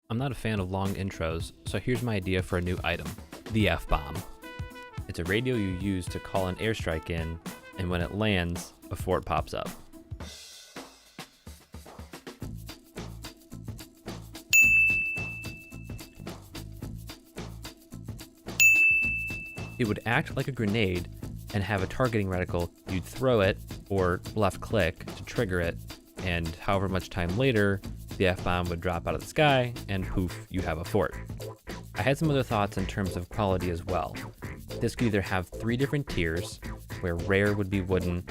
I'm not a fan of long intros, so here's my idea for a new item, the F-bomb. It's a radio you use to call an airstrike in, and when it lands, a fort pops up. It would act like a grenade and have a targeting reticle. You'd throw it or left click to trigger it, and however much time later, the F-bomb would drop out of the sky and poof, you have a fort. I had some other thoughts in terms of quality as well. This could either have 3 different tiers, where rare would be wooden,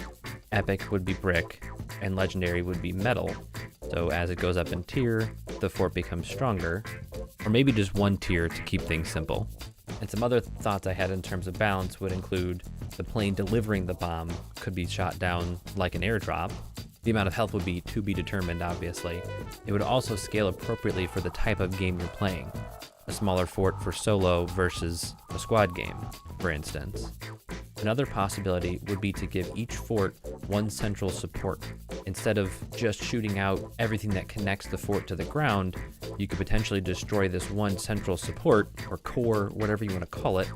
epic would be brick, and legendary would be metal. So as it goes up in tier, the fort becomes stronger, or maybe just one tier to keep things simple. And some other thoughts I had in terms of balance would include the plane delivering the bomb could be shot down like an airdrop. The amount of health would be to be determined, obviously. It would also scale appropriately for the type of game you're playing. A smaller fort for solo versus a squad game, for instance. Another possibility would be to give each fort one central support. Instead of just shooting out everything that connects the fort to the ground, you could potentially destroy this one central support, or core, whatever you want to call it,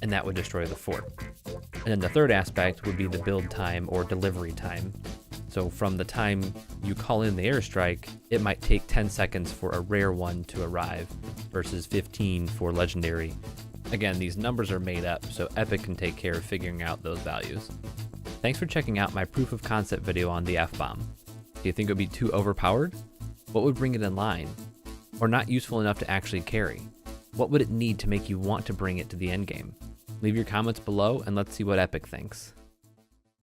and that would destroy the fort. And then the third aspect would be the build time or delivery time. So from the time you call in the airstrike, it might take 10 seconds for a rare one to arrive versus 15 for legendary. Again, these numbers are made up, so Epic can take care of figuring out those values. Thanks for checking out my proof of concept video on the F-bomb. Do you think it would be too overpowered? What would bring it in line? Or not useful enough to actually carry? What would it need to make you want to bring it to the endgame? Leave your comments below and let's see what Epic thinks.